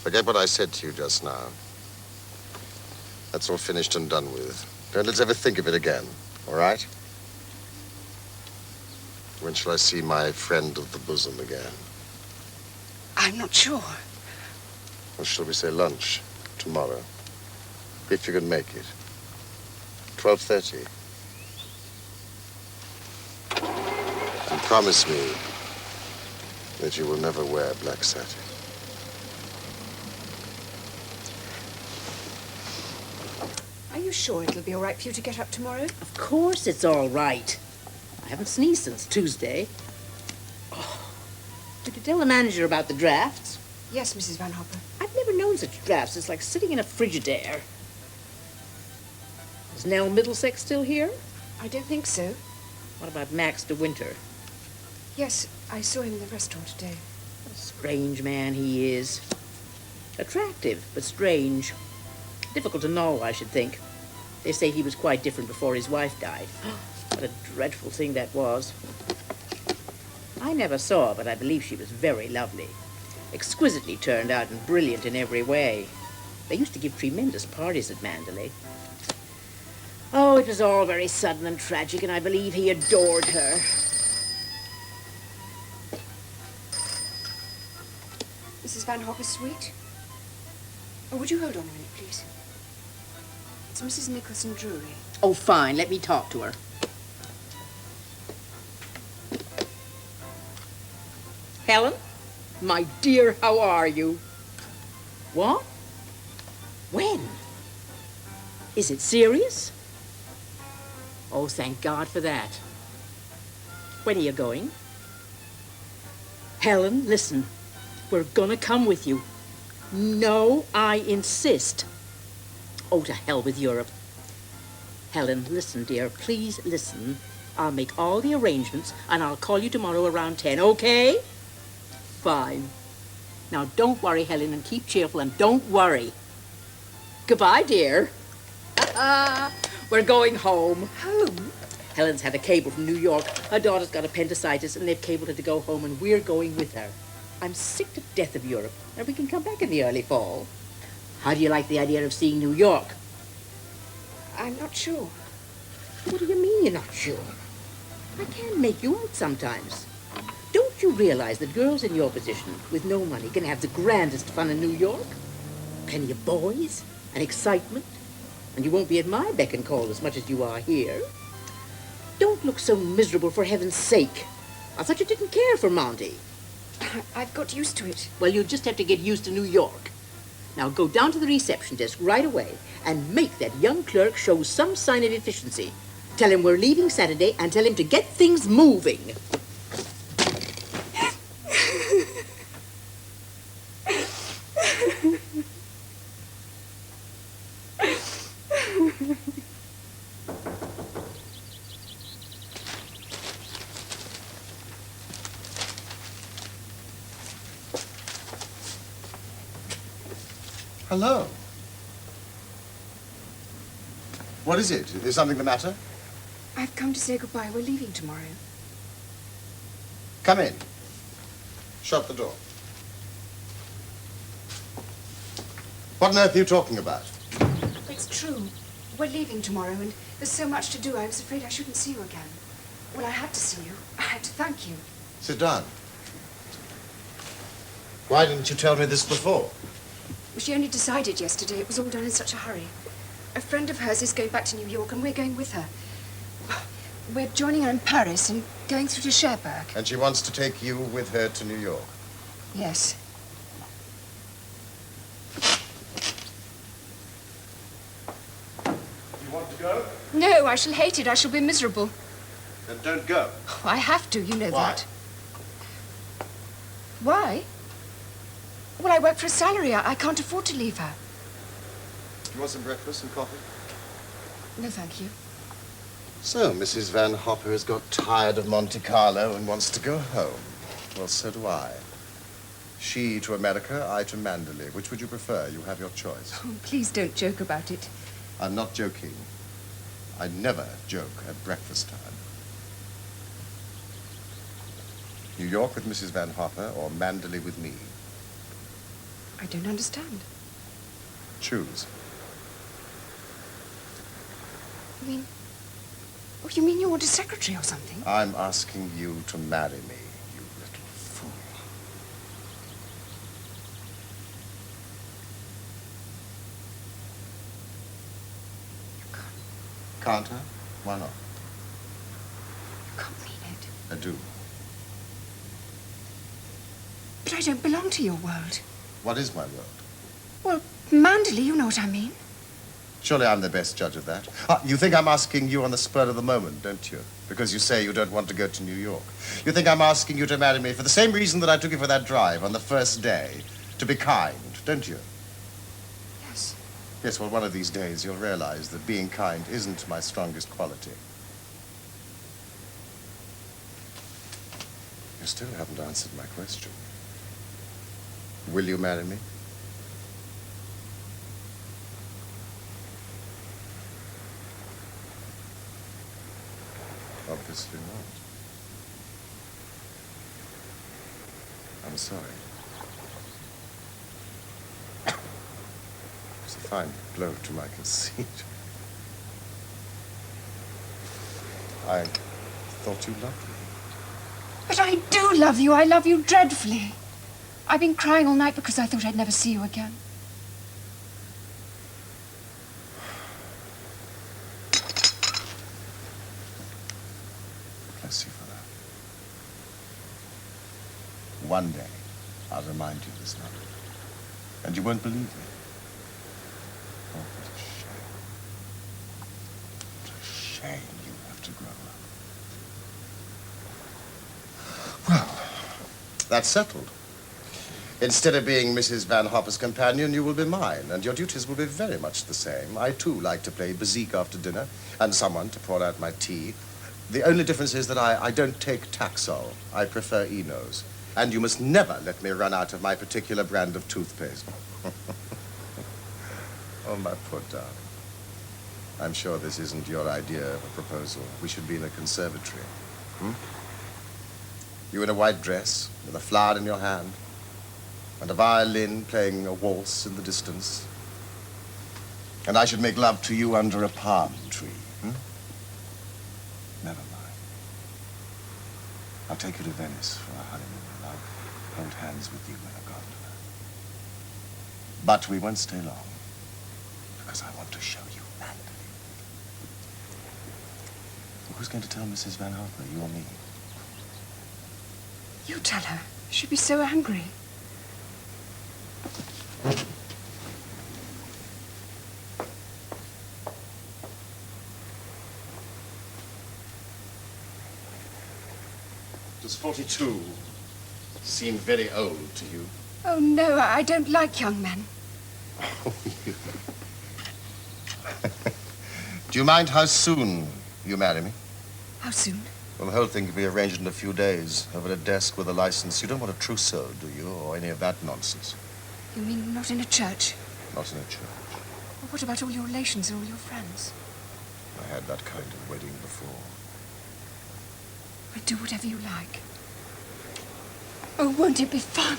Forget what I said to you just now. That's all finished and done with. Don't let's ever think of it again, all right? When shall I see my friend of the bosom again? I'm not sure. Or shall we say lunch tomorrow? If you can make it. 12:30. And promise me that you will never wear black satin. Are you sure it'll be all right for you to get up tomorrow? Of course it's all right. I haven't sneezed since Tuesday. Oh. Did you tell the manager about the drafts? Yes, Mrs. Van Hopper. I've never known such drafts. It's like sitting in a Frigidaire. Is Nell Middlesex still here? I don't think so. What about Max de Winter? Yes, I saw him in the restaurant today. What a strange man he is. Attractive, but strange. Difficult to know, I should think. They say he was quite different before his wife died. What a dreadful thing that was. I never saw her, but I believe she was very lovely. Exquisitely turned out and brilliant in every way. They used to give tremendous parties at Mandalay. Oh, it was all very sudden and tragic, and I believe he adored her. Mrs. Van Hopper's suite? Oh, would you hold on a minute, please? It's Mrs. Nicholson Drury. Oh, fine. Let me talk to her. Helen? My dear, how are you? What? When? Is it serious? Oh, thank God for that. When are you going? Helen, listen. We're gonna come with you. No, I insist. Oh, to hell with Europe. Helen, listen, dear. Please listen. I'll make all the arrangements, and I'll call you tomorrow around 10, okay? Fine. Now, don't worry, Helen, and keep cheerful, and don't worry. Goodbye, dear. We're going home. Home? Helen's had a cable from New York. Her daughter's got appendicitis, and they've cabled her to go home, and we're going with her. I'm sick to death of Europe, and we can come back in the early fall. How do you like the idea of seeing New York? I'm not sure. What do you mean you're not sure? I can make you out sometimes. Don't you realize that girls in your position with no money can have the grandest fun in New York? Plenty of boys and excitement, and you won't be at my beck and call as much as you are here. Don't look so miserable, for heaven's sake. I thought you didn't care for Monty. I've got used to it. Well, you'll just have to get used to New York. Now go down to the reception desk right away and make that young clerk show some sign of efficiency. Tell him we're leaving Saturday and tell him to get things moving. Hello. What is it? Is something the matter? I've come to say goodbye. We're leaving tomorrow. Come in. Shut the door. What on earth are you talking about? It's true. We're leaving tomorrow, and there's so much to do, I was afraid I shouldn't see you again. Well, I had to see you. I had to thank you. Sit down. Why didn't you tell me this before? She only decided yesterday. It was all done in such a hurry. A friend of hers is going back to New York, and we're going with her. We're joining her in Paris and going through to Cherbourg. And she wants to take you with her to New York? Yes. You want to go? No, I shall hate it. I shall be miserable. Then don't go. Oh, I have to, you know Why? that. Why? Well, I work for a salary. I can't afford to leave her. Do you want some breakfast and coffee? No, thank you. So, Mrs. Van Hopper has got tired of Monte Carlo and wants to go home. Well, so do I. She to America, I to Mandalay. Which would you prefer? You have your choice. Oh, please don't joke about it. I'm not joking. I never joke at breakfast time. New York with Mrs. Van Hopper or Mandalay with me? I don't understand. Choose. You mean you want a secretary or something? I'm asking you to marry me, you little fool. You can't. Can't I? Why not? You can't mean it. I do. But I don't belong to your world. What is my world? Well, Manderley, you know what I mean. Surely I'm the best judge of that. You think I'm asking you on the spur of the moment, don't you? Because you say you don't want to go to New York. You think I'm asking you to marry me for the same reason that I took you for that drive on the first day. To be kind, don't you? Yes. Yes, well, one of these days you'll realize that being kind isn't my strongest quality. You still haven't answered my question. Will you marry me? Obviously not. I'm sorry. It's a fine blow to my conceit. I thought you loved me. But I do love you. I love you dreadfully. I've been crying all night because I thought I'd never see you again. Bless you for that. One day, I'll remind you of this love. And you won't believe me. Oh, what a shame. What a shame you have to grow up. Well, that's settled. Instead of being Mrs. Van Hopper's companion, you will be mine, and your duties will be very much the same. I, too, like to play bezique after dinner, and someone to pour out my tea. The only difference is that I don't take Taxol. I prefer Enos. And you must never let me run out of my particular brand of toothpaste. Oh, my poor darling. I'm sure this isn't your idea of a proposal. We should be in a conservatory. You in a white dress, with a flower in your hand, and a violin playing a waltz in the distance. And I should make love to you under a palm tree. Never mind. I'll take you to Venice for our honeymoon, and I'll hold hands with you in a gondola. But we won't stay long, because I want to show you Manderley. Who's going to tell Mrs. Van Hopper, you or me? You tell her. She'd be so angry. Does 42 seem very old to you? Oh, no, I don't like young men. Do you mind how soon you marry me? How soon? Well, the whole thing can be arranged in a few days, over a desk with a license. You don't want a trousseau, do you, or any of that nonsense? You mean not in a church? Not in a church. Well, what about all your relations and all your friends? I had that kind of wedding before. Well, do whatever you like. Oh, won't it be fun?